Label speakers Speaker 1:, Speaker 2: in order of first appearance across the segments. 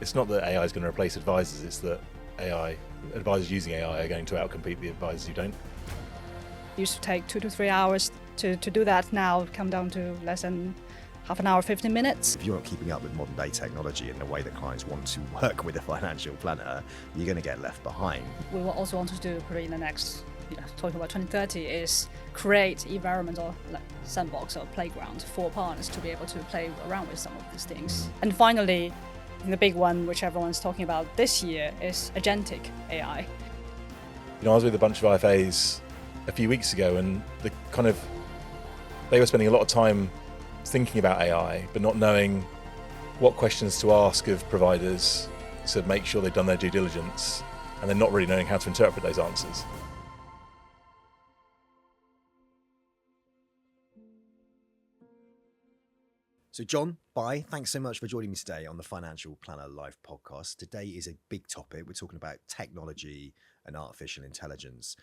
Speaker 1: it's not that AI is going to replace advisors, it's that advisors using AI are going to outcompete the advisors who don't.
Speaker 2: Used to take 2 to 3 hours to do that. Now come down to less than half an hour, 15 minutes.
Speaker 3: If you're not keeping up with modern day technology and the way that clients want to work with a financial planner, you're going to get left behind.
Speaker 2: We will also want to do probably in the next, talking about 2030, is create environment or like sandbox or playground for partners to be able to play around with some of these things. And finally, the big one, which everyone's talking about this year, is Agentic AI.
Speaker 1: I was with a bunch of IFAs a few weeks ago, and they were spending a lot of time thinking about AI, but not knowing what questions to ask of providers to make sure they've done their due diligence, and then not really knowing how to interpret those answers.
Speaker 3: So John, Bai, thanks so much for joining me today on the Financial Planner Live podcast. Today is a big topic. We're talking about technology and artificial intelligence.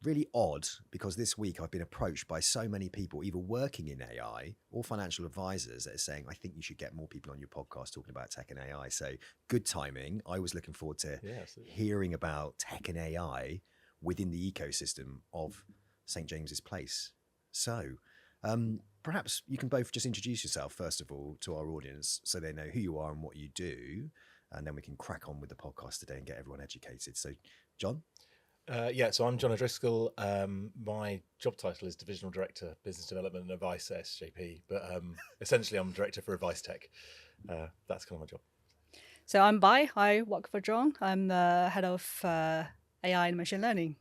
Speaker 3: Really odd, because this week I've been approached by so many people, either working in AI or financial advisors, that are saying, I think you should get more people on your podcast talking about tech and AI. So good timing. I was looking forward to hearing about tech and AI within the ecosystem of St. James's Place. So perhaps you can both just introduce yourself, first of all, to our audience so they know who you are and what you do, and then we can crack on with the podcast today and get everyone educated. So, John?
Speaker 1: So I'm John O'Driscoll. My job title is Divisional Director, Business Development and Advice at SJP, but essentially I'm Director for Advice Tech. That's kind of my job.
Speaker 2: So I'm Bai. I work for John. I'm the head of AI and machine learning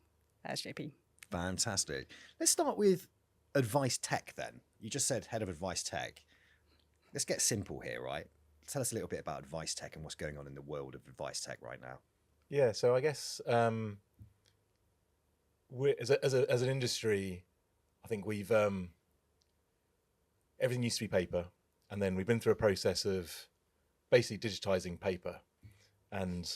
Speaker 2: at SJP.
Speaker 3: Fantastic. Let's start with Advice Tech then. You just said head of Advice Tech. Let's get simple here, right? Tell us a little bit about Advice Tech and what's going on in the world of Advice Tech right now.
Speaker 1: Yeah, so I guess as an industry, I think we've everything used to be paper, and then we've been through a process of basically digitizing paper, and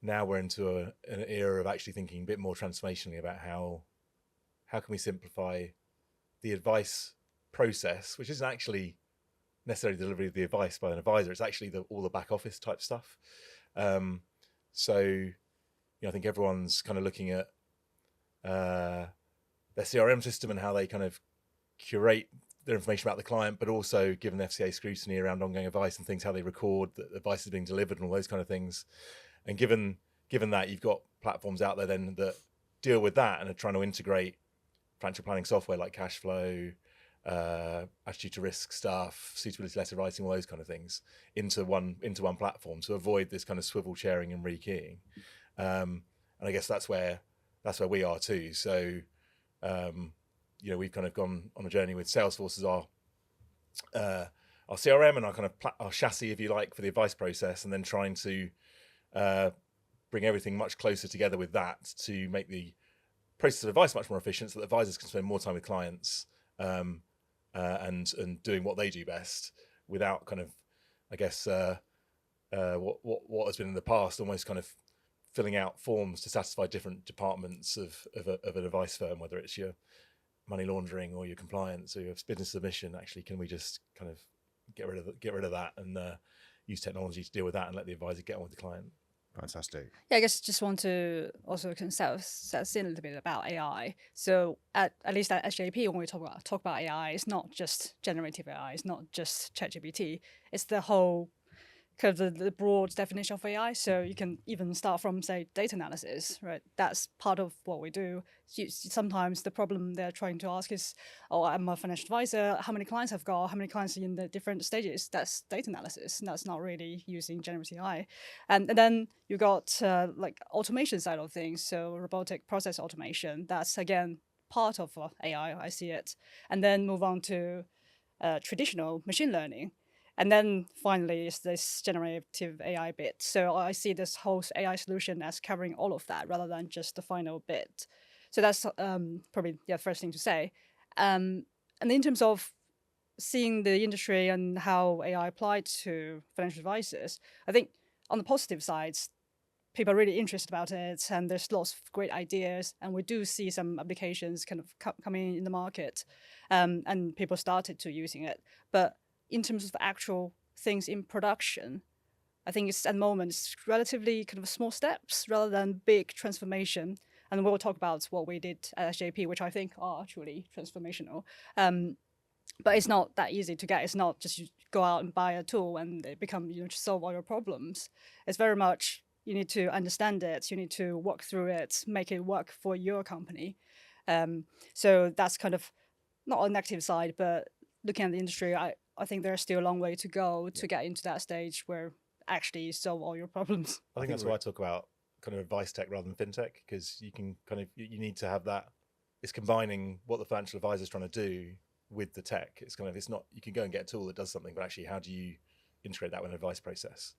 Speaker 1: now we're into an era of actually thinking a bit more transformationally about how can we simplify the advice process, which isn't actually necessarily the delivery of the advice by an advisor. It's actually all the back office type stuff. So I think everyone's kind of looking at their CRM system and how they kind of curate their information about the client, but also given the FCA scrutiny around ongoing advice and things, how they record that the advice is being delivered and all those kind of things. And given that, you've got platforms out there then that deal with that and are trying to integrate financial planning software like cash flow, attitude to risk stuff, suitability letter writing, all those kind of things into one platform to avoid this kind of swivel chairing and rekeying. And I guess that's where we are too. So, we've kind of gone on a journey with Salesforce as our CRM and our kind of our chassis, if you like, for the advice process, and then trying to bring everything much closer together with that to make the process of advice much more efficient, so that advisors can spend more time with clients and doing what they do best without kind of, I guess, what has been in the past, almost kind of filling out forms to satisfy different departments of an advice firm, whether it's your money laundering or your compliance or your business submission. Actually, can we just kind of get rid of that and use technology to deal with that and let the advisor get on with the client?
Speaker 3: Fantastic.
Speaker 2: Yeah, I guess just want to also set a little bit about AI. So at least at SJP, when we talk about AI, it's not just generative AI, it's not just ChatGPT, it's the whole kind of the broad definition of AI. So you can even start from, say, data analysis, right? That's part of what we do. Sometimes the problem they're trying to ask is, I'm a financial advisor, how many clients I've got, how many clients are in the different stages? That's data analysis. And that's not really using generative AI. And then you got like automation side of things. So robotic process automation, that's again, part of AI, I see it. And then move on to traditional machine learning. And then finally is this generative AI bit. So I see this whole AI solution as covering all of that rather than just the final bit. So that's probably the first thing to say. And in terms of seeing the industry and how AI applied to financial advisors, I think on the positive sides, people are really interested about it, and there's lots of great ideas, and we do see some applications kind of coming in the market, and people started to using it. But in terms of actual things in production, I think it's at the moment it's relatively kind of small steps rather than big transformation. And we'll talk about what we did at SJP, which I think are truly transformational. But it's not that easy to get. It's not just you go out and buy a tool and it become to solve all your problems. It's very much you need to understand it. You need to work through it, make it work for your company. So that's kind of not a negative side, but looking at the industry, I think there's still a long way to go to get into that stage where actually solve all your problems.
Speaker 1: I think that's why I talk about kind of advice tech rather than fintech, because you can kind of, you need to have that. It's combining what the financial advisor is trying to do with the tech. It's kind of, it's not, you can go and get a tool that does something, but actually how do you integrate that with an advice process?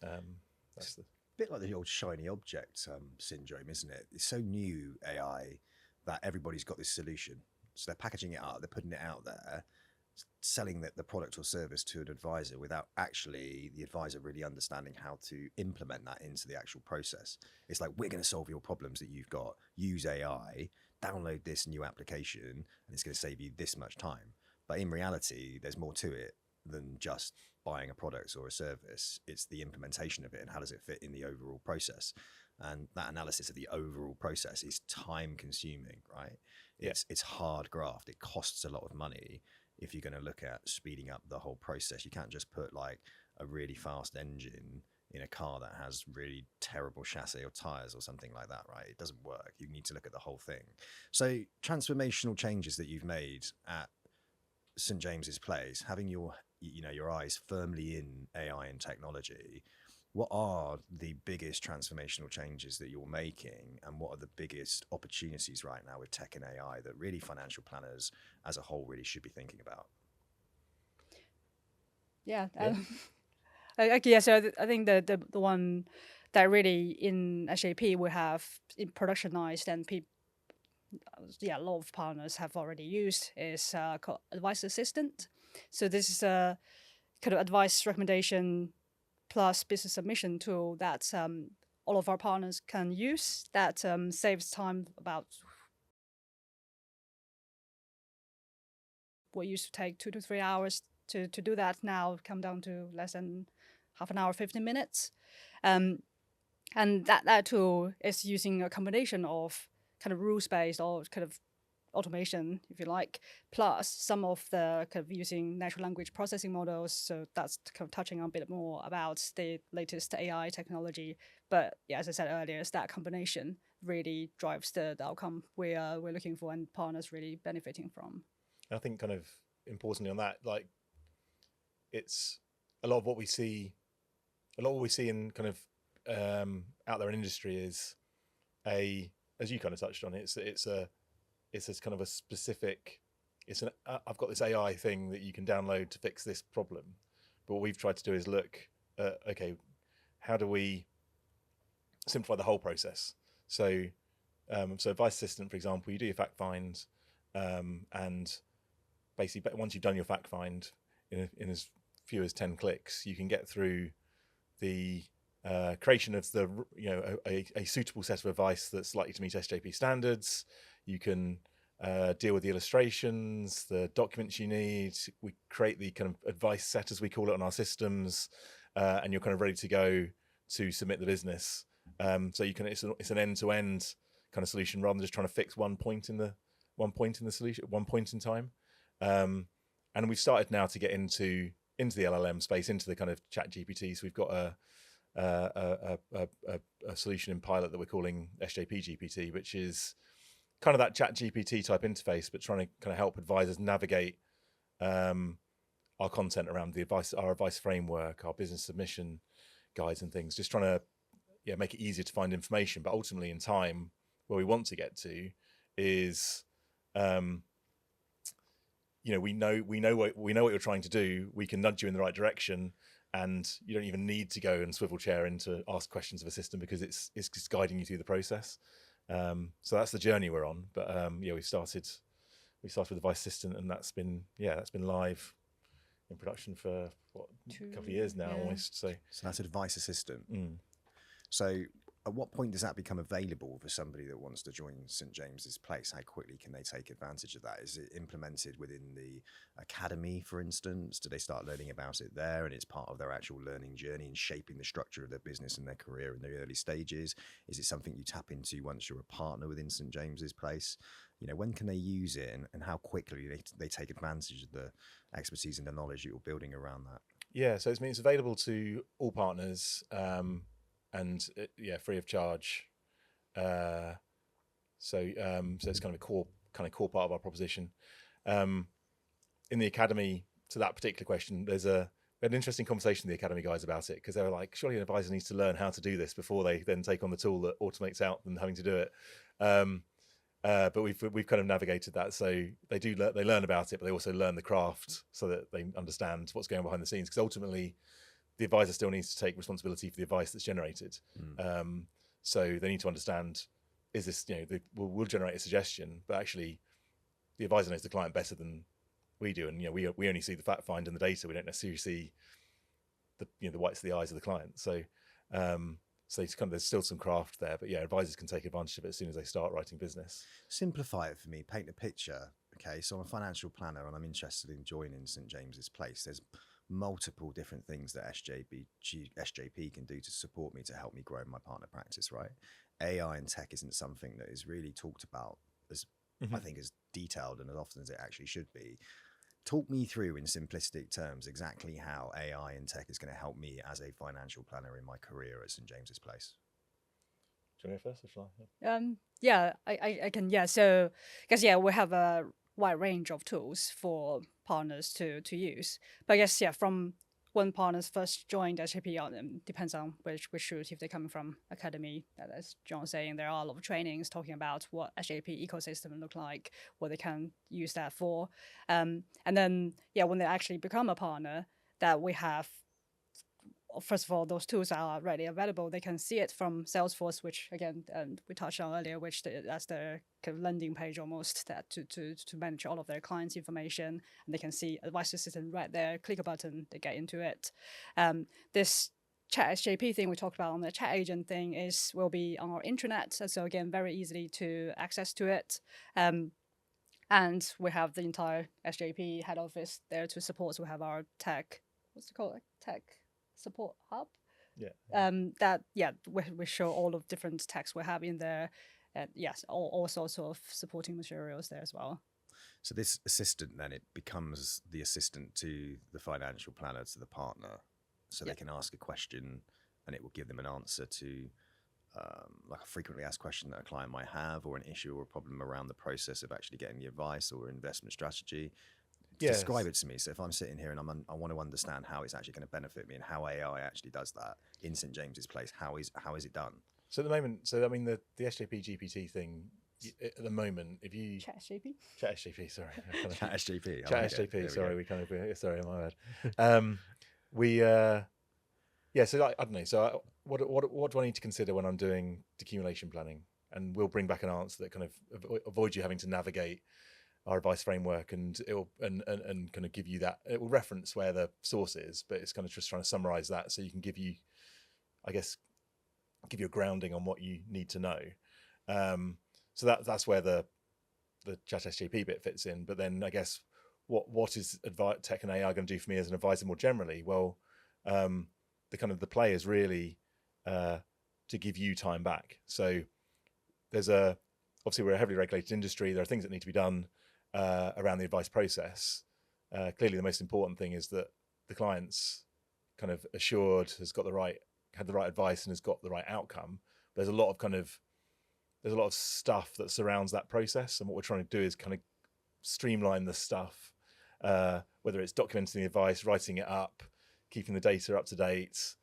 Speaker 1: That's the
Speaker 3: bit like the old shiny object syndrome, isn't it? It's so new, AI, that everybody's got this solution. So they're packaging it up, they're putting it out there, selling the product or service to an advisor without actually the advisor really understanding how to implement that into the actual process. It's like, we're going to solve your problems that you've got. Use AI, download this new application, and it's going to save you this much time. But in reality, there's more to it than just buying a product or a service. It's the implementation of it and how does it fit in the overall process. And that analysis of the overall process is time consuming, right? It's hard graft. It costs a lot of money. If you're going to look at speeding up the whole process, you can't just put like a really fast engine in a car that has really terrible chassis or tires or something like that, right? It doesn't work. You need to look at the whole thing. So transformational changes that you've made at St. James's Place, having your eyes firmly in AI and technology, what are the biggest transformational changes that you're making, and what are the biggest opportunities right now with tech and AI that really financial planners as a whole really should be thinking about?
Speaker 2: So I think the one that really in SJP we have productionized and a lot of partners have already used is called Advice Assistant. So this is a kind of advice recommendation plus business submission tool that all of our partners can use that saves time. About what used to take 2 to 3 hours to do that now come down to less than half an hour, 15 minutes. And that tool is using a combination of kind of rules-based or kind of automation, if you like, plus some of the kind of using natural language processing models. So that's kind of touching on a bit more about the latest AI technology. But yeah, as I said earlier, it's that combination really drives the outcome we're looking for and partners really benefiting from.
Speaker 1: I think kind of importantly on that, like it's a lot of what we see in kind of out there in industry is as you kind of touched on, it's this kind of a specific, I've got this AI thing that you can download to fix this problem. But what we've tried to do is look at, okay, how do we simplify the whole process? So Advice Assistant, for example, you do your fact find, and basically once you've done your fact find in as few as 10 clicks, you can get through the creation of a suitable set of advice that's likely to meet SJP standards. You can deal with the illustrations, the documents you need. We create the kind of advice set, as we call it, on our systems, and you're kind of ready to go to submit the business. So you can, it's an end-to-end kind of solution rather than just trying to fix one point in the solution, one point in time. And we've started now to get into the LLM space, into the kind of Chat GPT. So we've got a solution in pilot that we're calling SJP GPT, which is kind of that Chat GPT type interface, but trying to kind of help advisors navigate our content around our advice framework, our business submission guides and things, just trying to make it easier to find information. But ultimately in time, where we want to get to is we know what you're trying to do. We can nudge you in the right direction, and you don't even need to go and swivel chair in to ask questions of a system, because it's just guiding you through the process. So that's the journey we're on. But we started with Advice Assistant, and that's been live in production for a couple of years now, almost. So
Speaker 3: that's Advice Assistant.
Speaker 1: Mm.
Speaker 3: So at what point does that become available for somebody that wants to join St James's Place? How quickly can they take advantage of that? Is it implemented within the academy, for instance? Do they start learning about it there and it's part of their actual learning journey and shaping the structure of their business and their career in the early stages? Is it something you tap into once you're a partner within St James's Place? You know, when can they use it, and how quickly they take advantage of the expertise and the knowledge you're building around that?
Speaker 1: Yeah, so it's available to all partners, and free of charge. So it's kind of a core part of our proposition. In the academy, to that particular question, we had an interesting conversation with the academy guys about it, because they were like, surely an advisor needs to learn how to do this before they then take on the tool that automates out them having to do it. But we've kind of navigated that, so they learn about it, but they also learn the craft so that they understand what's going on behind the scenes, because ultimately the advisor still needs to take responsibility for the advice that's generated. So they need to understand, is this, we'll generate a suggestion, but actually the advisor knows the client better than we do, and we only see the fact find and the data. We don't necessarily see the whites of the eyes of the client. So there's still some craft there, but advisors can take advantage of it as soon as they start writing business.
Speaker 3: Simplify it for me, paint a picture. Okay, so I'm a financial planner and I'm interested in joining St James's Place. There's multiple different things that SJP can do to support me, to help me grow my partner practice, right? AI and tech isn't something that is really talked about as I think as detailed and as often as it actually should be. Talk me through in simplistic terms exactly how AI and tech is going to help me as a financial planner in my career at St James's Place.
Speaker 1: Do you want to go first, or shall I?
Speaker 2: I can. Yeah, so because we have a wide range of tools for partners to use. But I guess from when partners first joined SJP, depends on which route. If they're coming from academy, as John was saying, there are a lot of trainings talking about what SJP ecosystem look like, what they can use that for, and then when they actually become a partner, that we have. First of all, those tools are readily available. They can see it from Salesforce, which again, we touched on earlier, which that's their kind of landing page almost, that to manage all of their clients' information, and they can see advice assistant right there. Click a button, they get into it. This Chat SJP thing we talked about on the chat agent thing will be on our intranet, so again, very easily to access to it. And we have the entire SJP head office there to support. So we have our tech, what's it called, tech support hub. We show all of different texts we have in there, and all sorts of supporting materials there as well.
Speaker 3: So this assistant, then, it becomes the assistant to the financial planner, to the partner, so they can ask a question and it will give them an answer to like a frequently asked question that a client might have, or an issue or a problem around the process of actually getting the advice or investment strategy. Describe it to me. So if I'm sitting here and I want to understand how it's actually going to benefit me and how AI actually does that in St James's Place, how is it done?
Speaker 1: So at the moment, the SJP GPT thing at the moment, if you
Speaker 2: Chat SJP,
Speaker 3: Chat SJP,
Speaker 1: SJP. Sorry, sorry, my bad. So I don't know. So what do I need to consider when I'm doing decumulation planning? And we'll bring back an answer that kind of avoids you having to navigate our advice framework, and it'll and kind of give you that. It will reference where the source is, but it's kind of just trying to summarize that so you can give you a grounding on what you need to know. So that's where the Chat SJP bit fits in. But then I guess what is tech and AI going to do for me as an advisor more generally? Well, the play is really to give you time back. So obviously we're a heavily regulated industry. There are things that need to be done around the advice process. Clearly, the most important thing is that the client's kind of assured, had the right advice and has got the right outcome. There's a lot of stuff that surrounds that process, and what we're trying to do is kind of streamline the stuff, whether it's documenting the advice, writing it up, keeping the data up to date.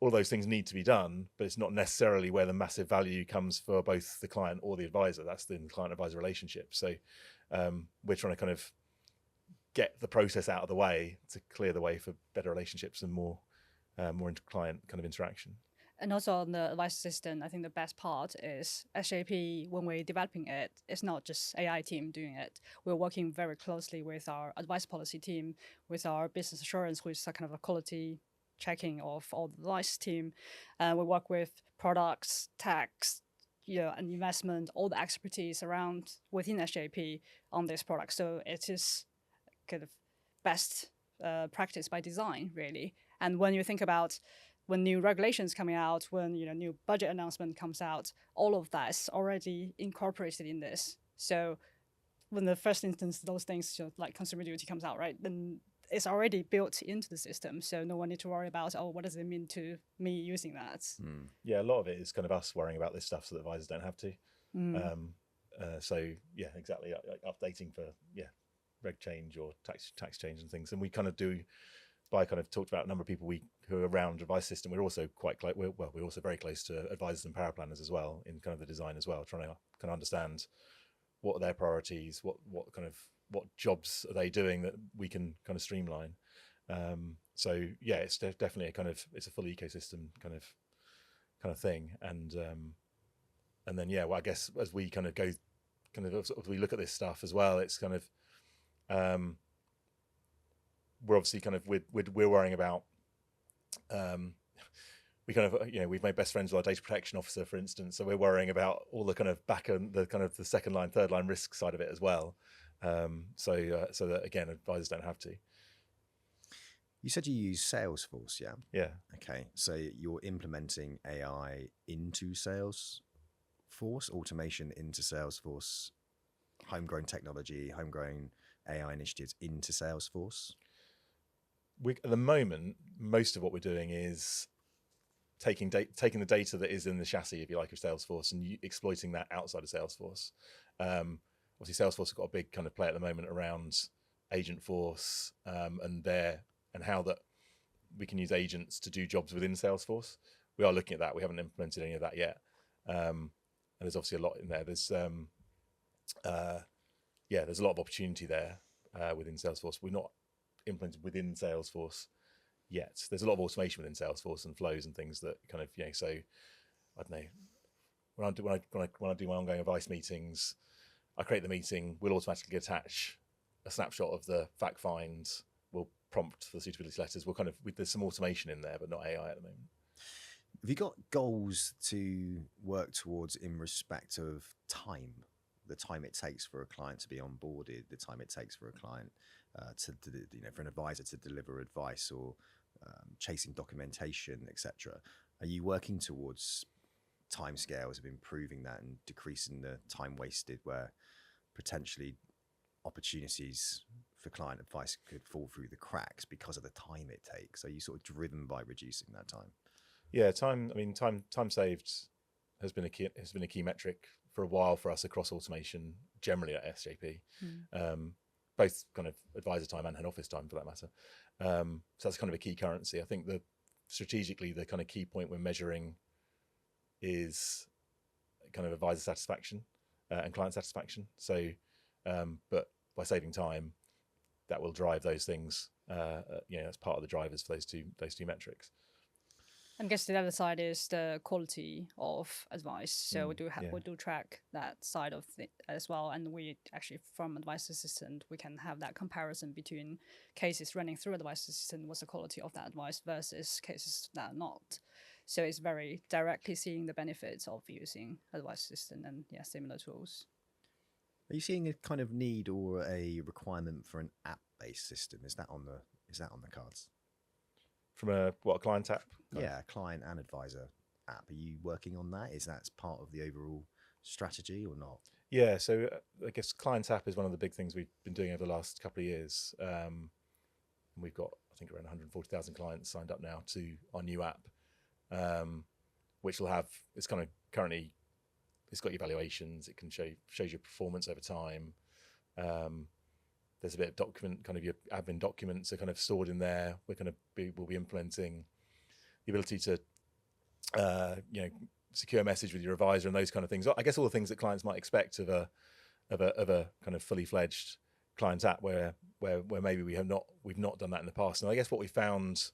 Speaker 1: All those things need to be done, but it's not necessarily where the massive value comes for both the client or the advisor. That's the client-advisor relationship. So we're trying to kind of get the process out of the way to clear the way for better relationships and more client kind of interaction.
Speaker 2: And also on the advice assistant, I think the best part is SJP, when we're developing it, it's not just AI team doing it. We're working very closely with our advice policy team, with our business assurance, which is a kind of a quality checking of all the advice team. We work with products, tax, and investment, all the expertise around within SJP on this product. So it is kind of best practice by design, really. And when you think about when new regulations coming out, when new budget announcement comes out, all of that is already incorporated in this. So when the first instance those things like consumer duty comes out, right, then it's already built into the system. So no one need to worry about, what does it mean to me using that?
Speaker 1: Yeah, a lot of it is kind of us worrying about this stuff so that advisors don't have to. So yeah, exactly, like updating for reg change or tax change and things. And we kind of do, by kind of talked about a number of people who are around advice system. We're also quite close. We're also very close to advisors and power planners as well in kind of the design as well, trying to kind of understand what are their priorities, what jobs are they doing that we can kind of streamline. So yeah, it's definitely a kind of, it's a full ecosystem kind of thing. And then well, I guess as we kind of go, as we look at this stuff as well, it's kind of we're obviously kind of we're worrying about we kind of we've made best friends with our data protection officer, for instance, so we're worrying about all the kind of back and the kind of the second line, third line risk side of it as well, so that again advisors don't have to.
Speaker 3: You said you use Salesforce, yeah?
Speaker 1: Yeah.
Speaker 3: Okay, so you're implementing AI into Salesforce, automation into Salesforce, homegrown technology, homegrown AI initiatives into Salesforce?
Speaker 1: At the moment, most of what we're doing is taking the data that is in the chassis, if you like, of Salesforce and exploiting that outside of Salesforce. Obviously, Salesforce have got a big kind of play at the moment around Agentforce and how that we can use agents to do jobs within Salesforce. We are looking at that. We haven't implemented any of that yet. And there's obviously a lot in there. There's there's a lot of opportunity there within Salesforce. We're not implemented within Salesforce yet. There's a lot of automation within Salesforce and flows and things that kind of so I don't know, when I do my ongoing advice meetings, I create the meeting, we'll automatically attach a snapshot of the fact find, we'll prompt for the suitability letters, there's some automation in there but not AI at the moment.
Speaker 3: Have you got goals to work towards in respect of time? The time it takes for a client to be onboarded, the time it takes for a client for an advisor to deliver advice or chasing documentation, etc. Are you working towards timescales of improving that and decreasing the time wasted where potentially opportunities for client advice could fall through the cracks because of the time it takes? Are you sort of driven by reducing that time?
Speaker 1: Yeah, time saved has been a key metric for a while for us across automation generally at SJP. Both kind of advisor time and head office time for that matter. So that's kind of a key currency. I think strategically the kind of key point we're measuring is kind of advisor satisfaction and client satisfaction. So, but by saving time, that will drive those things. As part of the drivers for those two metrics.
Speaker 2: I guess the other side is the quality of advice. So we do track that side of it as well. And we actually, from Advice Assistant, we can have that comparison between cases running through Advice Assistant, what's the quality of that advice versus cases that are not. So it's very directly seeing the benefits of using Advice Assistant and similar tools.
Speaker 3: Are you seeing a kind of need or a requirement for an app-based system? Is that on the cards?
Speaker 1: From a client app?
Speaker 3: Yeah, client and advisor app. Are you working on that? Is that part of the overall strategy or not?
Speaker 1: Yeah, so I guess client app is one of the big things we've been doing over the last couple of years. And we've got, I think, around 140,000 clients signed up now to our new app, which will have, it's kind of currently, it's got evaluations, it can shows your performance over time. There's a bit of document, kind of your admin documents are kind of stored in there. We'll be implementing the ability to, secure message with your advisor and those kind of things. I guess all the things that clients might expect of a kind of fully fledged client app, where maybe we've not done that in the past. And I guess what we found,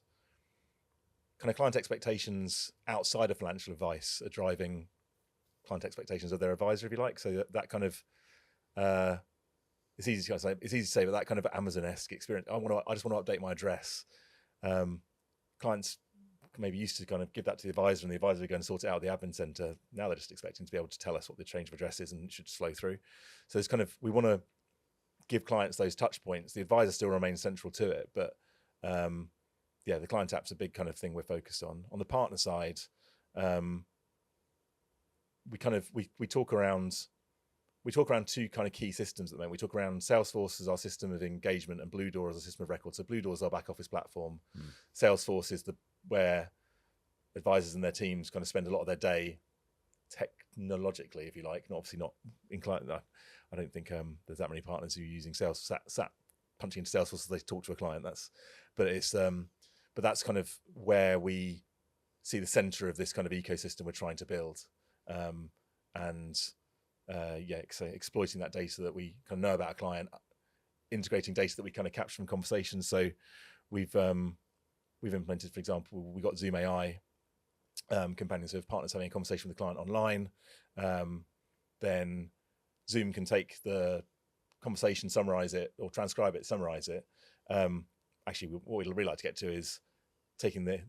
Speaker 1: kind of client expectations outside of financial advice are driving client expectations of their advisor, if you like. So that kind of it's easy to say, but that kind of Amazon-esque experience. I just want to update my address. clients maybe used to kind of give that to the advisor, and the advisor would go and sort it out at the admin center. Now they're just expecting to be able to tell us what the change of address is, and it should flow through. So it's kind of, we want to give clients those touch points. The advisor still remains central to it, but yeah, the client app's a big kind of thing we're focused on. On the partner side, we talk around two kind of key systems at the moment. We talk around Salesforce as our system of engagement and Blue Door as a system of record. So Blue Door is our back office platform. Salesforce is where advisors and their teams kind of spend a lot of their day technologically, if you like. Obviously not inclined. I don't think there's that many partners who are using sat punching into Salesforce as they talk to a client. But that's kind of where we see the center of this kind of ecosystem we're trying to build, so exploiting that data that we kind of know about a client, integrating data that we kind of capture from conversations. So we've implemented, for example, we got Zoom AI companions of partners having a conversation with the client online. Then Zoom can take the conversation, summarize it, or transcribe it, summarize it. Actually, what we'd really like to get to is taking the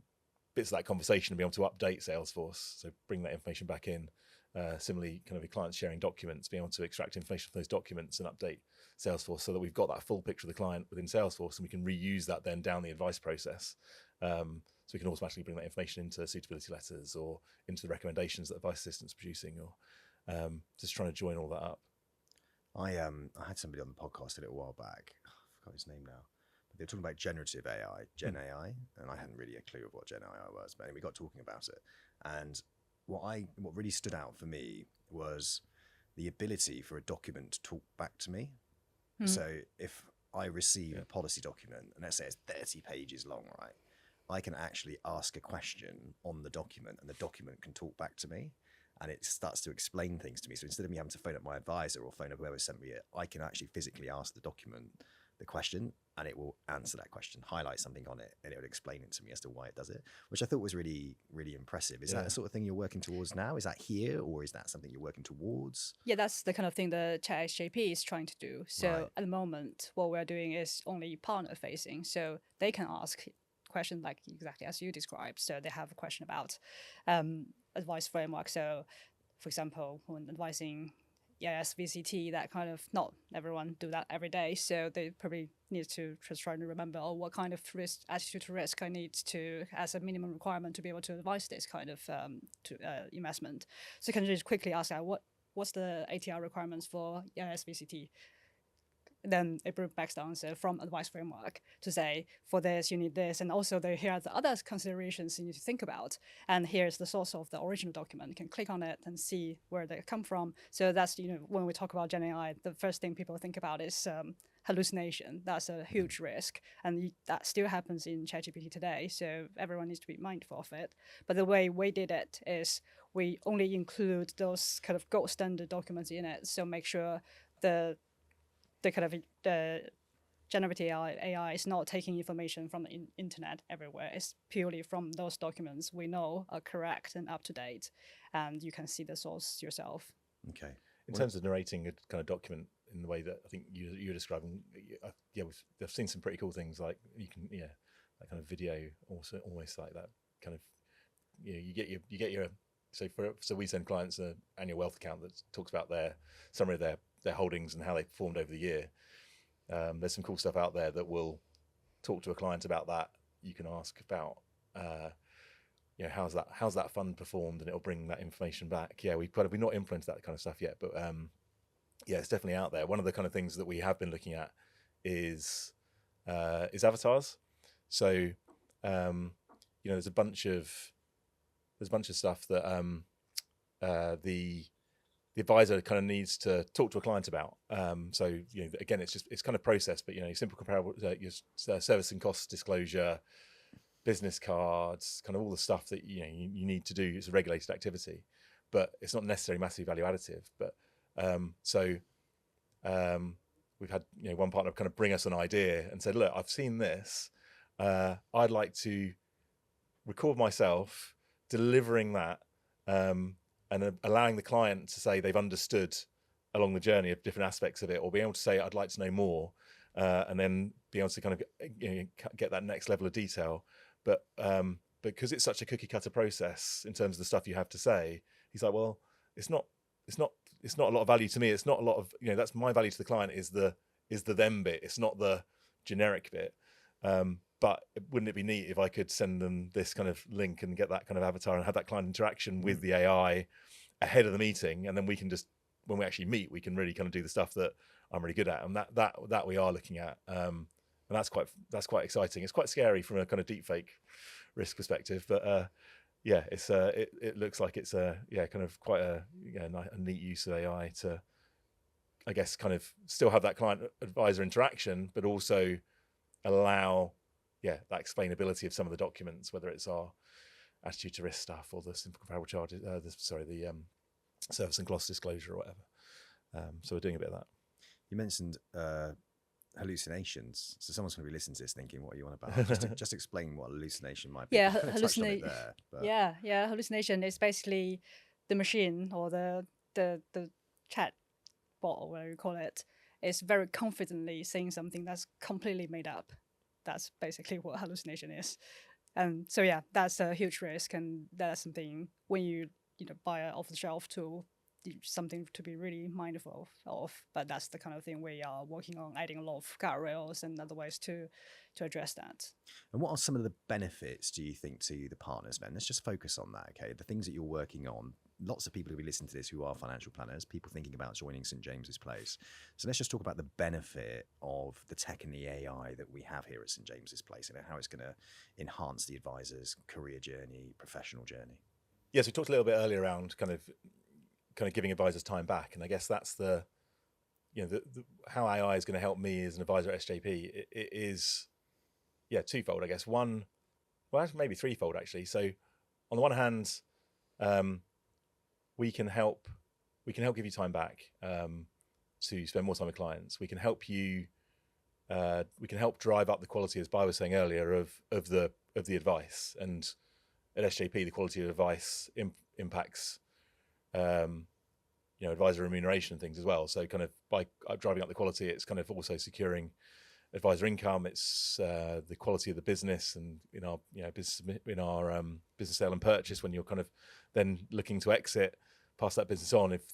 Speaker 1: bits of that conversation and be able to update Salesforce, so bring that information back in. Similarly, kind of your clients sharing documents, being able to extract information from those documents and update Salesforce so that we've got that full picture of the client within Salesforce, and we can reuse that then down the advice process. So we can automatically bring that information into suitability letters or into the recommendations that advice assistants are producing, or just trying to join all that up.
Speaker 3: I had somebody on the podcast a little while back. I forgot his name now. But they were talking about generative AI, Gen AI, and I hadn't really a clue of what Gen AI was. But anyway, we got talking about it, and what really stood out for me was the ability for a document to talk back to me. So if I receive a policy document, and let's say it's 30 pages long, right? I can actually ask a question on the document, and the document can talk back to me, and it starts to explain things to me. So instead of me having to phone up my advisor or phone up whoever sent me it, I can actually physically ask the document the question, and it will answer that question, highlight something on it, and it would explain it to me as to why it does it, which I thought was really, really impressive. Is that the sort of thing you're working towards now? Is that here, or is that something you're working towards?
Speaker 2: Yeah, that's the kind of thing the Chat SJP is trying to do. So
Speaker 3: Right.
Speaker 2: at the moment, what we're doing is only partner facing. So they can ask questions like exactly as you described. So they have a question about advice framework. So for example, when advising EIS VCT, that kind of, not everyone do that every day. So they probably need to just try to remember, what kind of risk, attitude to risk I need to, as a minimum requirement to be able to advise this kind of investment. So you can just quickly ask that, what's the ATR requirements for EIS VCT? Then it brings back the answer from advice framework to say, for this, you need this. And also here are the other considerations you need to think about. And here's the source of the original document. You can click on it and see where they come from. So that's, when we talk about Gen AI, the first thing people think about is hallucination. That's a huge risk. And that still happens in ChatGPT today. So everyone needs to be mindful of it. But the way we did it is we only include those kind of gold standard documents in it. So make sure the generative AI is not taking information from the internet everywhere. It's purely from those documents we know are correct and up to date, and you can see the source yourself.
Speaker 3: Okay.
Speaker 1: In terms of narrating a kind of document in the way that I think you're describing, I've seen some pretty cool things, like you can, that kind of video, also almost like that kind of, you get your. So we send clients an annual wealth account that talks about their summary of their holdings and how they performed over the year. There's some cool stuff out there that will talk to a client about that. You can ask about, how's that fund performed, and it'll bring that information back. We've not implemented that kind of stuff yet, but it's definitely out there. One of the kind of things that we have been looking at is avatars. So there's a bunch of stuff that the advisor kind of needs to talk to a client about. So again, it's kind of process, but simple comparable, your servicing costs disclosure, business cards, kind of all the stuff that you need to do. It's a regulated activity, but it's not necessarily massively value additive. But we've had one partner kind of bring us an idea and said, look, I've seen this. I'd like to record myself delivering that, and allowing the client to say they've understood along the journey of different aspects of it, or be able to say, I'd like to know more, and then be able to kind of get that next level of detail. but because it's such a cookie cutter process in terms of the stuff you have to say, he's like, well, it's not a lot of value to me. It's not a lot of, that's my value to the client is the them bit. It's not the generic bit. But wouldn't it be neat if I could send them this kind of link and get that kind of avatar and have that client interaction with the AI ahead of the meeting, and then we can just, when we actually meet, we can really kind of do the stuff that I'm really good at, and that we are looking at, and that's quite exciting. It's quite scary from a kind of deepfake risk perspective, but it looks like it's kind of quite a neat use of AI to, I guess, kind of still have that client advisor interaction, but also allow that explainability of some of the documents, whether it's our attitude to risk stuff or the simple comparable charges, the service and gloss disclosure or whatever. So we're doing a bit of that.
Speaker 3: You mentioned hallucinations. So someone's going to be listening to this thinking, what are you on about? Just explain what hallucination might be.
Speaker 2: Yeah,
Speaker 3: hallucination.
Speaker 2: Hallucination is basically the machine or the chat bot or whatever you call it is very confidently saying something that's completely made up. That's basically what hallucination is. And so that's a huge risk, and that's something when you buy an off-the-shelf tool, something to be really mindful of. But that's the kind of thing we are working on, adding a lot of guardrails and other ways to address that.
Speaker 3: And what are some of the benefits, do you think, to the partners then? Let's just focus on that, okay? The things that you're working on. Lots of people who will be listening to this who are financial planners, people thinking about joining St. James's Place. So let's just talk about the benefit of the tech and the AI that we have here at St. James's Place, and how it's going to enhance the advisor's career journey, professional journey.
Speaker 1: Yes, we talked a little bit earlier around kind of giving advisors time back, and I guess that's the how AI is going to help me as an advisor at SJP. It is twofold, I guess. One, well, maybe threefold actually. So on the one hand, we can help give you time back to spend more time with clients. We can help you. We can help drive up the quality, as Bai was saying earlier, of the advice. And at SJP, the quality of advice impacts advisor remuneration and things as well. So kind of by driving up the quality, it's kind of also securing advisor income. It's the quality of the business, and in our business sale and purchase, when you're kind of then looking to exit, pass that business on. If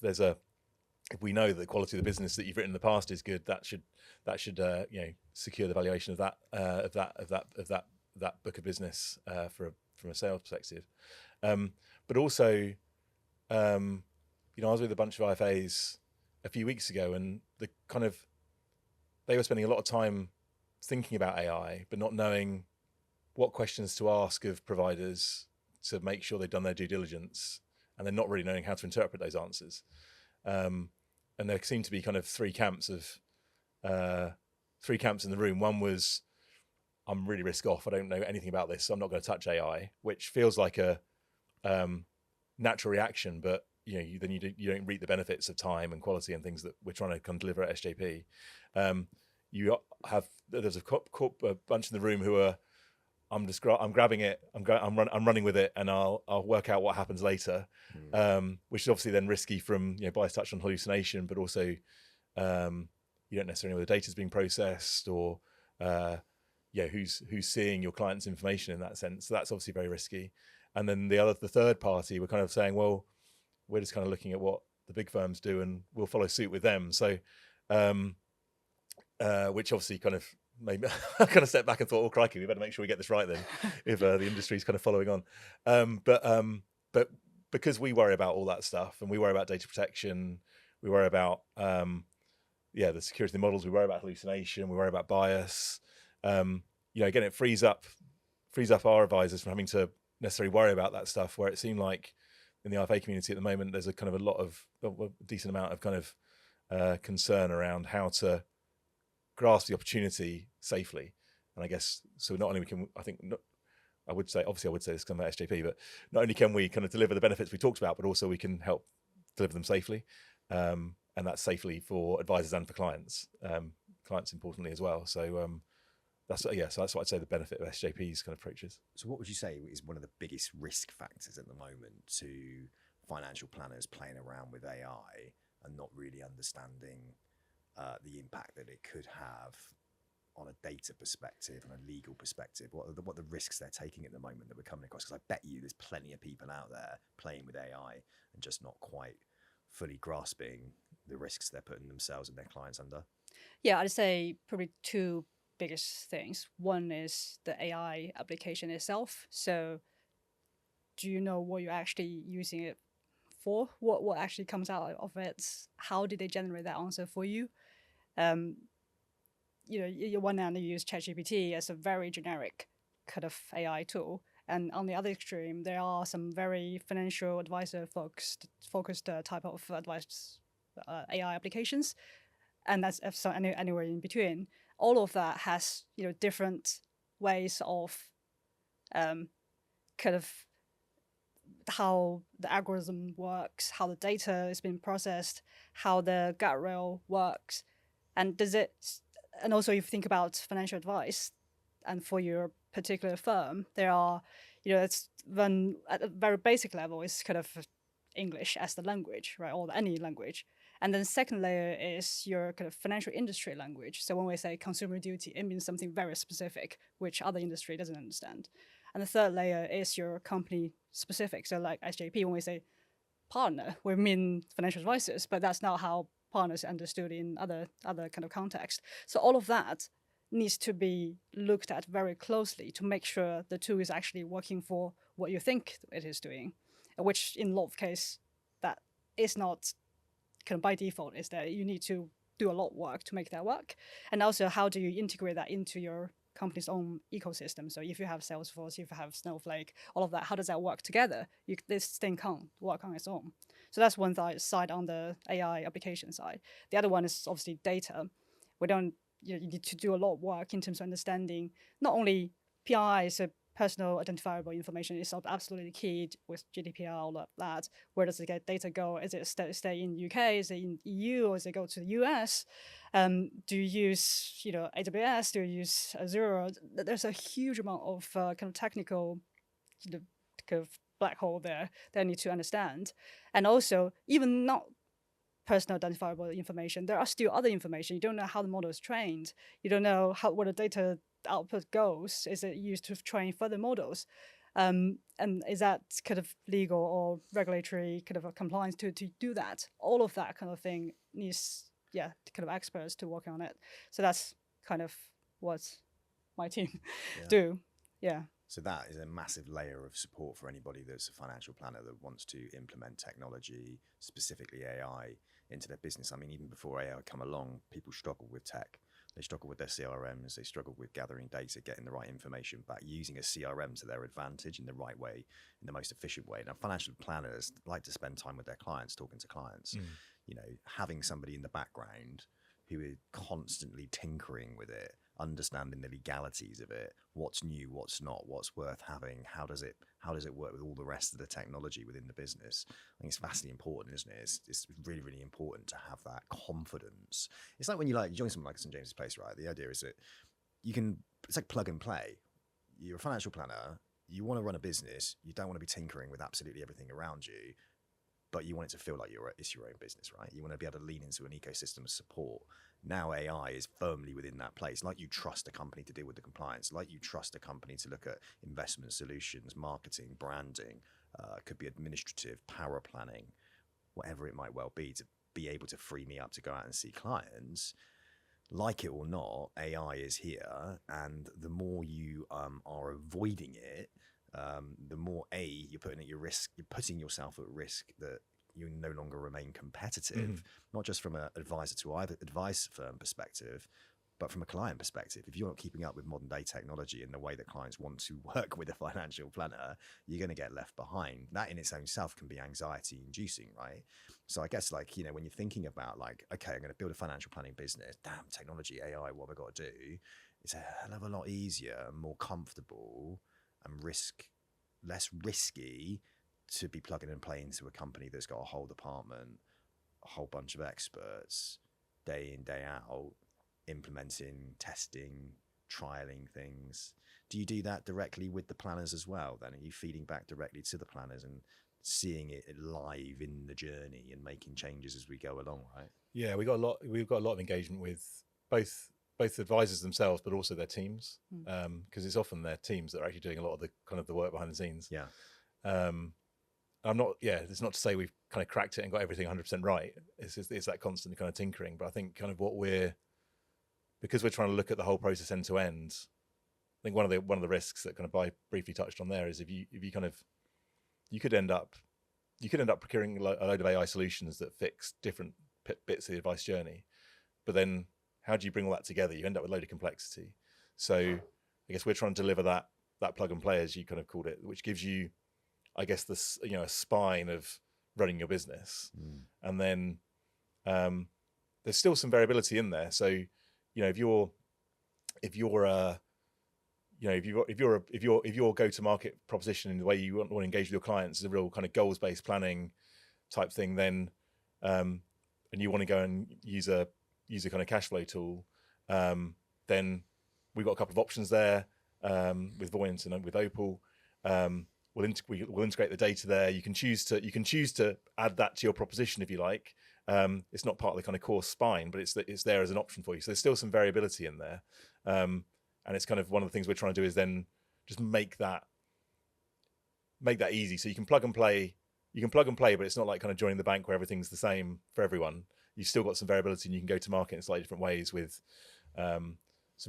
Speaker 1: we know that the quality of the business that you've written in the past is good, that should secure the valuation of that book of business from a sales perspective. But also, I was with a bunch of IFAs a few weeks ago, and they were spending a lot of time thinking about AI, but not knowing what questions to ask of providers to make sure they've done their due diligence, and then not really knowing how to interpret those answers. And there seemed to be kind of three camps in the room. One was, I'm really risk off. I don't know anything about this, so I'm not going to touch AI, which feels like a natural reaction, but you don't reap the benefits of time and quality and things that we're trying to kind of deliver at SJP. There's a bunch in the room who are, I'm grabbing it, I'm running with it, and I'll work out what happens later, which is obviously then risky from Bai's touch on hallucination, but also you don't necessarily know whether the data's being processed or who's seeing your client's information in that sense. So that's obviously very risky. And then the third party, we're kind of saying, well, we're just kind of looking at what the big firms do, and we'll follow suit with them. So, which obviously kind of made me kind of step back and thought, oh crikey, we better make sure we get this right then, if the industry's kind of following on. But because we worry about all that stuff, and we worry about data protection, we worry about the security of the models, we worry about hallucination, we worry about bias. Again, it frees up our advisors from having to necessarily worry about that stuff, where it seemed like in the IFA community at the moment, there's a decent amount of kind of concern around how to grasp the opportunity safely. And I guess, so not only I would say this come at SJP, but not only can we kind of deliver the benefits we talked about, but also we can help deliver them safely. And that's safely for advisors and for clients importantly as well. So that's what I'd say the benefit of SJP's kind of approaches.
Speaker 3: So what would you say is one of the biggest risk factors at the moment to financial planners playing around with AI and not really understanding the impact that it could have on a data perspective and a legal perspective? What are the risks they're taking at the moment that we're coming across? Because I bet you there's plenty of people out there playing with AI and just not quite fully grasping the risks they're putting themselves and their clients under.
Speaker 2: Yeah, I'd say probably two biggest things. One is the AI application itself. So do you know what you're actually using it for? What actually comes out of it? How did they generate that answer for you? You one hand you use ChatGPT as a very generic kind of AI tool, and on the other extreme, there are some very financial advisor focused type of advice AI applications, and that's so anywhere in between. All of that has different ways of kind of how the algorithm works, how the data is being processed, how the guardrail works, and also if you think about financial advice, and for your particular firm, there are, it's run at a very basic level, it's kind of English as the language, right, or any language. And then second layer is your kind of financial industry language. So when we say consumer duty, it means something very specific, which other industry doesn't understand. And the third layer is your company specific. So like SJP, when we say partner, we mean financial advisors, but that's not how partners are understood in other kind of context. So all of that needs to be looked at very closely to make sure the tool is actually working for what you think it is doing, which in a lot of cases that is not kind of by default, is that you need to do a lot of work to make that work. And also, how do you integrate that into your company's own ecosystem? So if you have Salesforce, if you have Snowflake, all of that, how does that work together? This thing can't work on its own. So that's one side on the AI application side. The other one is obviously data. You need to do a lot of work in terms of understanding not only PII, so personal identifiable information is absolutely key with GDPR, all of that. Where does the data go? Is it stay in UK? Is it in EU? Or does it go to the US? Do you use AWS? Do you use Azure? There's a huge amount of kind of technical kind of black hole there that I need to understand. And also, even not personal identifiable information, there are still other information. You don't know how the model is trained. You don't know where the data output goes. Is it used to train further models? And is that kind of legal or regulatory kind of a compliance to do that? All of that kind of thing needs, kind of experts to work on it. So that's kind of what my team do. Yeah.
Speaker 3: So that is a massive layer of support for anybody that's a financial planner that wants to implement technology, specifically AI, into their business. I mean, even before AI come along, people struggle with tech. They struggle with their CRMs. They struggle with gathering data, getting the right information back, using a CRM to their advantage in the right way, in the most efficient way. Now, financial planners like to spend time with their clients, talking to clients. Having somebody in the background who is constantly tinkering with it, understanding the legalities of it, what's new, what's not, what's worth having, how does it work with all the rest of the technology within the business. I think it's vastly important, isn't it? It's really, really important to have that confidence. It's like when you join something like St. James's Place, right? The idea is that it's like plug and play. You're a financial planner, you want to run a business, you don't want to be tinkering with absolutely everything around you, but you want it to feel like it's your own business, right? You want to be able to lean into an ecosystem of support. Now AI is firmly within that place. Like you trust a company to deal with the compliance, like you trust a company to look at investment solutions, marketing, branding, could be administrative, power planning, whatever it might well be, to be able to free me up to go out and see clients. Like it or not, AI is here, and the more you are avoiding it, the more you're putting yourself at risk that you no longer remain competitive, not just from an advisor to either advice firm perspective, but from a client perspective. If you're not keeping up with modern day technology in the way that clients want to work with a financial planner, you're going to get left behind. That in its own self can be anxiety inducing, right? So I guess when you're thinking about okay, I'm going to build a financial planning business, damn, technology, AI, what have I got to do? It's a hell of a lot easier, more comfortable, and less risky to be plugging and playing into a company that's got a whole department, a whole bunch of experts, day in, day out, implementing, testing, trialing things. Do you do that directly with the planners as well then? Are you feeding back directly to the planners and seeing it live in the journey and making changes as we go along, right?
Speaker 1: Yeah, we've got a lot of engagement with both both advisors themselves, but also their teams, because it's often their teams that are actually doing a lot of the kind of the work behind the scenes.
Speaker 3: Yeah.
Speaker 1: I'm not, it's not to say we've kind of cracked it and got everything 100% right. It's that constant kind of tinkering. But I think kind of because we're trying to look at the whole process end to end, I think one of the risks that kind of Bai briefly touched on there is if you could end up procuring a load of AI solutions that fix different bits of the advice journey, but then how do you bring all that together? You end up with a load of complexity. So I guess we're trying to deliver that plug and play, as you kind of called it, which gives you, I guess, this, a spine of running your business. And then there's still some variability in there. So, if your go-to-market proposition in the way you want to engage with your clients is a real kind of goals-based planning type thing, then and you want to go and use a kind of cash flow tool, then we've got a couple of options there with Voyant and with Opal. We'll integrate the data there. You can choose to add that to your proposition if you like. It's not part of the kind of core spine, but it's there as an option for you. So there's still some variability in there, and it's kind of one of the things we're trying to do is then just make that easy. So you can plug and play. But it's not like kind of joining the bank where everything's the same for everyone. You've still got some variability, and you can go to market in slightly different ways with some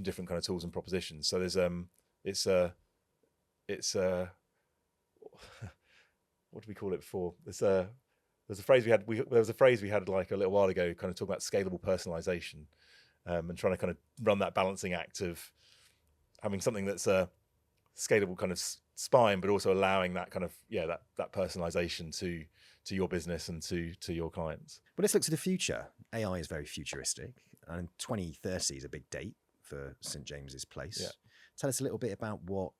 Speaker 1: different kind of tools and propositions. So there's what do we call it before? There's a phrase we had like a little while ago, kind of talking about scalable personalization, and trying to kind of run that balancing act of having something that's a scalable kind of spine, but also allowing that kind of that personalization to your business and to your clients.
Speaker 3: Well, let's look to the future. AI is very futuristic, and 2030 is a big date for St. James's Place.
Speaker 1: Yeah.
Speaker 3: Tell us a little bit about what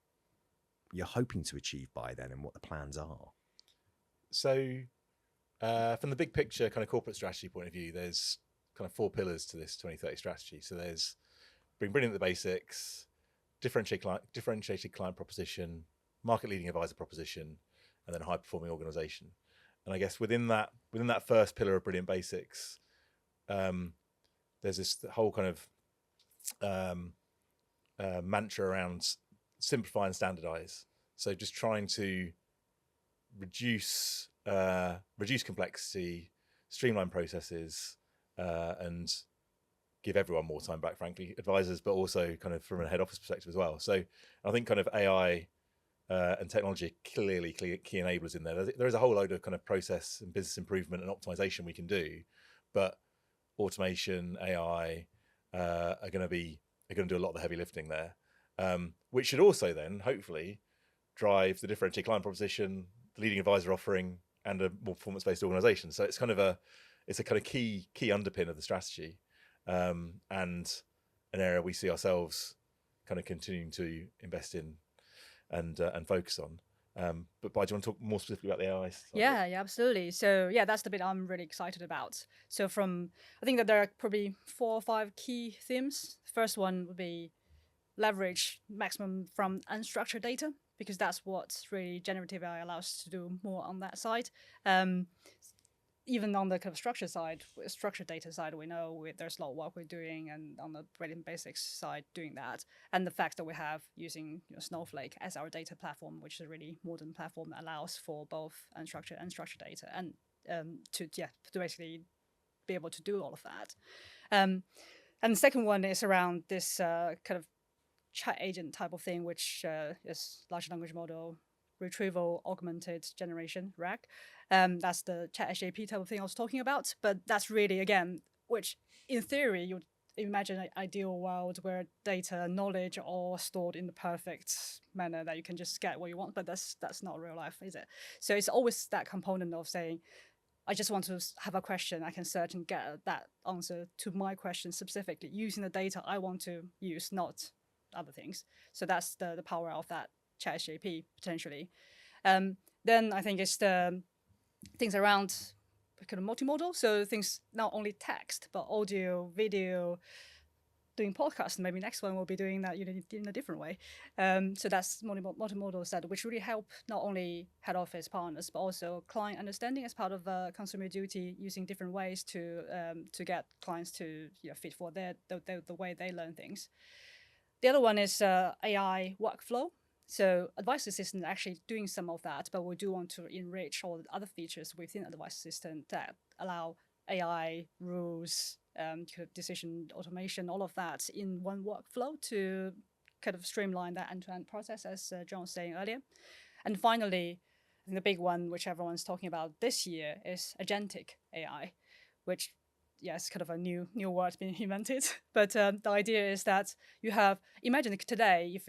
Speaker 3: you're hoping to achieve by then and what the plans are.
Speaker 1: So from the big picture kind of corporate strategy point of view, there's kind of 4 pillars to this 2030 strategy. So there's bring brilliant at the basics, differentiated client proposition, market leading advisor proposition, and then high performing organization. And I guess within that first pillar of brilliant basics, there's this whole kind of mantra around simplify and standardize. So just trying to reduce complexity, streamline processes, and give everyone more time back, frankly, advisors, but also kind of from a head office perspective as well. So I think kind of AI and technology are clearly key enablers in there. There is a whole load of kind of process and business improvement and optimization we can do, but automation, AI are going to do a lot of the heavy lifting there, which should also then hopefully drive the differentiated client proposition, the leading advisor offering, and a more performance-based organization. So it's kind of a kind of key underpin of the strategy, and an area we see ourselves kind of continuing to invest in and focus on. But Bai, do you want to talk more specifically about the AI side?
Speaker 2: Yeah, absolutely. So that's the bit I'm really excited about. So I think that there are probably 4 or 5 key themes. The first one would be leverage maximum from unstructured data, because that's what really generative AI allows us to do more on that side. Even on the kind of structured data side, we know there's a lot of work we're doing, and on the brilliant basics side doing that. And the fact that we have using Snowflake as our data platform, which is a really modern platform that allows for both unstructured and structured data, and to basically be able to do all of that. And the second one is around this kind of chat agent type of thing, which is large language model retrieval augmented generation, RAG. That's the Chat SJP type of thing I was talking about. But that's really, again, which in theory, you'd imagine an ideal world where data, knowledge are all stored in the perfect manner that you can just get what you want. But that's not real life, is it? So it's always that component of saying, I just want to have a question. I can search and get that answer to my question specifically using the data I want to use, not other things. So that's the power of that Chat SJP potentially. Then I think it's the things around kind of multimodal. So things not only text, but audio, video, doing podcasts, maybe next one will be doing that in a different way. So that's multimodal set, which really help not only head office partners, but also client understanding as part of consumer duty, using different ways to get clients to fit for the way they learn things. The other one is AI workflow. So advice assistant is actually doing some of that, but we do want to enrich all the other features within advice assistant that allow AI rules, decision automation, all of that in one workflow to kind of streamline that end-to-end process, as John was saying earlier. And finally, I think the big one, which everyone's talking about this year, is agentic AI, which it's kind of a new word being invented. But the idea is that you have, imagine today,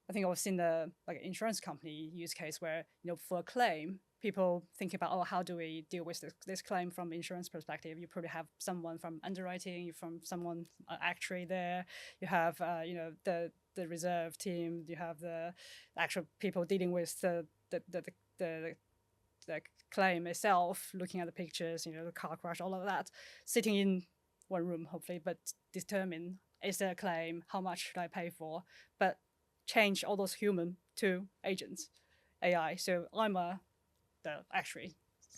Speaker 2: I think I've seen the insurance company use case where, for a claim, people think about, how do we deal with this claim from insurance perspective? You probably have someone from underwriting, from someone actuary there. You have, the reserve team. You have the actual people dealing with the claim itself, looking at the pictures, the car crash, all of that, sitting in one room, hopefully, but determine, is there a claim? How much should I pay for? But change all those human to agents, AI. So I'm the actuary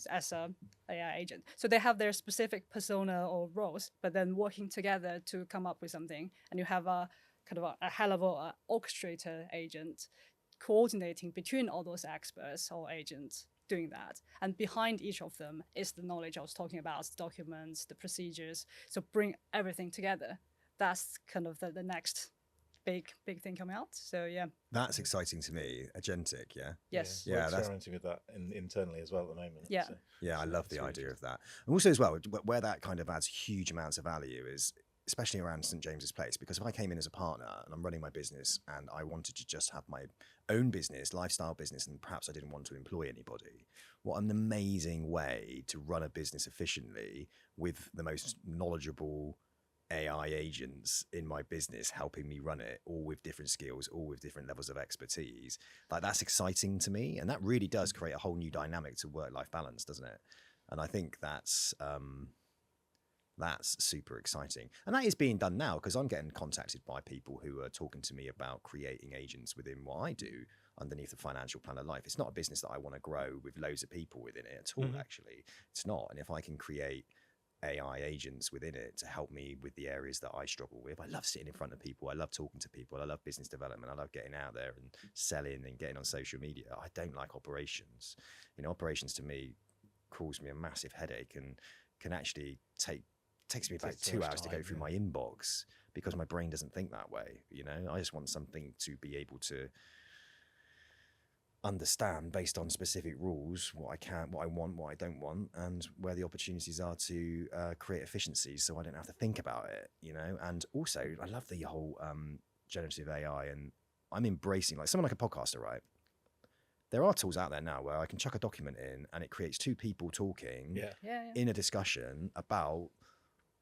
Speaker 2: as a AI agent. So they have their specific persona or roles, but then working together to come up with something. And you have a kind of a high-level orchestrator agent coordinating between all those experts or agents doing that. And behind each of them is the knowledge I was talking about, the documents, the procedures. So bring everything together. That's kind of the next big thing coming out. So
Speaker 3: that's exciting to me. Agentic,
Speaker 2: yes,
Speaker 1: we're experimenting with that internally as well at the moment.
Speaker 3: I love the idea of that. And also as well, where that kind of adds huge amounts of value is especially around St James's Place, because if I came in as a partner and I'm running my business and I wanted to just have my own business, lifestyle business, and perhaps I didn't want to employ anybody, what an amazing way to run a business efficiently with the most knowledgeable AI agents in my business helping me run it, all with different skills, all with different levels of expertise. Like, that's exciting to me, and that really does create a whole new dynamic to work-life balance, doesn't it? And I think that's super exciting, and that is being done now, because I'm getting contacted by people who are talking to me about creating agents within what I do underneath the financial planner life. It's not a business that I want to grow with loads of people within it at all. Actually, it's not. And if I can create AI agents within it to help me with the areas that I struggle with. I love sitting in front of people. I love talking to people. I love business development. I love getting out there and selling and getting on social media. I don't like operations. Operations to me causes me a massive headache and can actually takes me about 2 hours to go through my inbox because my brain doesn't think that way. I just want something to be able to understand based on specific rules what I can, what I want, what I don't want, and where the opportunities are to create efficiencies, so I don't have to think about it. And also I love the whole generative AI, and I'm embracing, like, someone like a podcaster, right? There are tools out there now where I can chuck a document in and it creates two people talking in a discussion about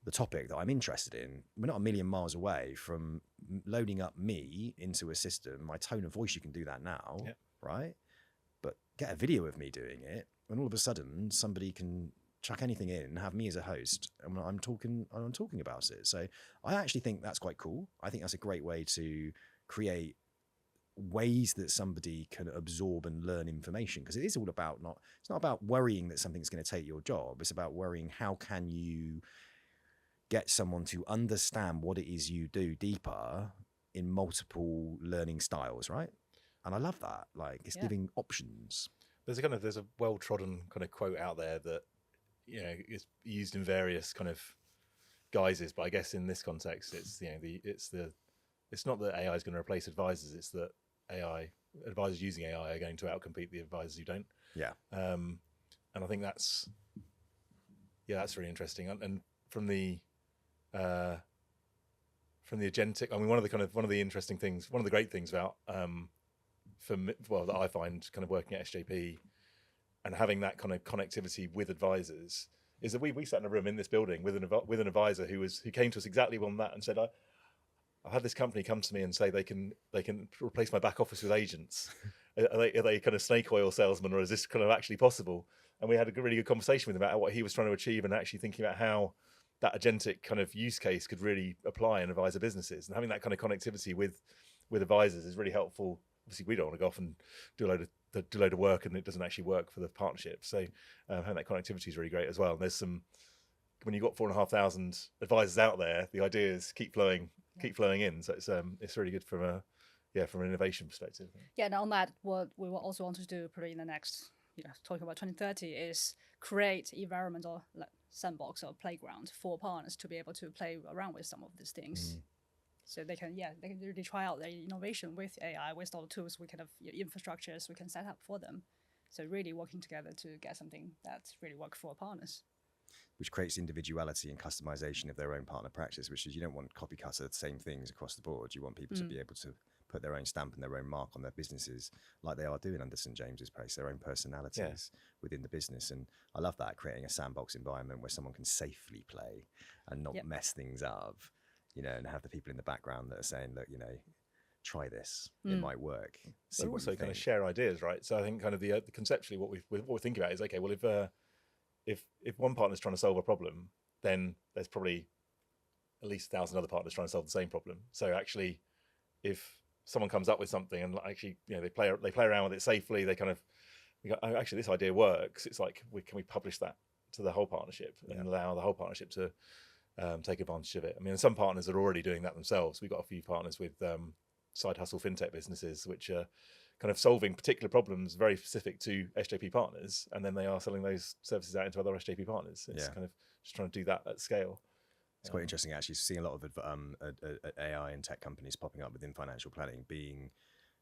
Speaker 3: the topic that I'm interested in. We're not a million miles away from loading up me into a system. My tone of voice, you can do that now. Right? But get a video of me doing it, and all of a sudden somebody can chuck anything in and have me as a host, and I'm talking about it. So I actually think that's quite cool. I think that's a great way to create ways that somebody can absorb and learn information, because it is all about it's not about worrying that something's going to take your job. It's about worrying, how can you get someone to understand what it is you do deeper in multiple learning styles, right? And I love that. Like, it's giving options.
Speaker 1: There's a well-trodden kind of quote out there that, is used in various kind of guises, but I guess in this context, it's it's not that AI is going to replace advisors. It's that advisors using AI are going to outcompete the advisors who don't.
Speaker 3: Yeah.
Speaker 1: And I think that's really interesting. And from the agentic, I mean, one of the great things about that I find kind of working at SJP and having that kind of connectivity with advisors is that we sat in a room in this building with an advisor who came to us exactly on that and said, I've had this company come to me and say they can replace my back office with agents. Are they kind of snake oil salesmen, or is this kind of actually possible? And we had a really good conversation with him about what he was trying to achieve, and actually thinking about how that agentic kind of use case could really apply in advisor businesses, and having that kind of connectivity with advisors is really helpful. Obviously, we don't want to go off and do a load of work and it doesn't actually work for the partnership. So having that connectivity is really great as well. And there's some, when you've got 4,500 advisors out there, the ideas keep flowing in. So it's really good from an innovation perspective.
Speaker 2: Yeah, and on that, what we will also want to do probably in the next, talking about 2030, is create environment or like sandbox or playground for partners to be able to play around with some of these things. So they can really try out their innovation with AI, with all the tools we kind of infrastructures we can set up for them. So really working together to get something that really works for partners.
Speaker 3: Which creates individuality and customization of their own partner practice, which is, you don't want copycats of the same things across the board. You want people to be able to put their own stamp and their own mark on their businesses, like they are doing under St. James's Place, their own personalities within the business. And I love that, creating a sandbox environment where someone can safely play and not mess things up, and have the people in the background that are saying, look, try this, it might work.
Speaker 1: But also kind of share ideas, right? So I think kind of the conceptually what we're thinking about is, okay, well, if one partner's trying to solve a problem, then there's probably at least 1,000 other partners trying to solve the same problem. So actually, if someone comes up with something and actually, they play around with it safely, they kind of, we go, oh, actually this idea works. It's like, can we publish that to the whole partnership and allow the whole partnership to take advantage of it? I mean, some partners are already doing that themselves. We've got a few partners with side hustle fintech businesses, which are kind of solving particular problems very specific to SJP partners, and then they are selling those services out into other SJP partners. It's kind of just trying to do that at scale.
Speaker 3: It's quite interesting, actually, seeing a lot of AI and tech companies popping up within financial planning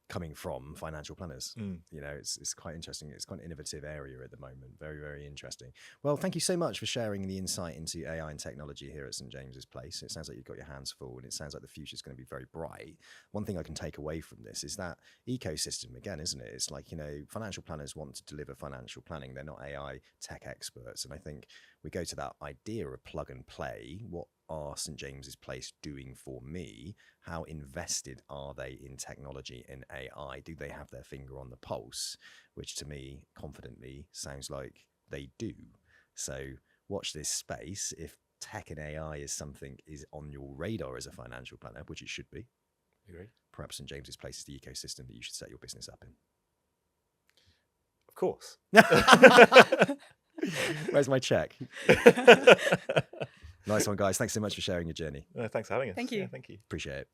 Speaker 3: coming from financial planners. It's quite interesting. It's quite an innovative area at the moment. Very, very interesting. Well, thank you so much for sharing the insight into AI and technology here at St. James's Place. It sounds like you've got your hands full, and it sounds like the future is going to be very bright. One thing I can take away from this is that ecosystem again, isn't it? It's like, financial planners want to deliver financial planning. They're not AI tech experts. And I think we go to that idea of plug and play. What are St. James's Place doing for me? How invested are they in technology and AI? Do they have their finger on the pulse? Which to me, confidently, sounds like they do. So watch this space. If tech and AI is on your radar as a financial planner, which it should be,
Speaker 1: Agree.
Speaker 3: Perhaps St. James's Place is the ecosystem that you should set your business up in.
Speaker 1: Of course.
Speaker 3: Where's my check? Nice one, guys. Thanks so much for sharing your journey.
Speaker 1: Thanks for having us.
Speaker 2: Thank you.
Speaker 1: Thank you.
Speaker 3: Appreciate it.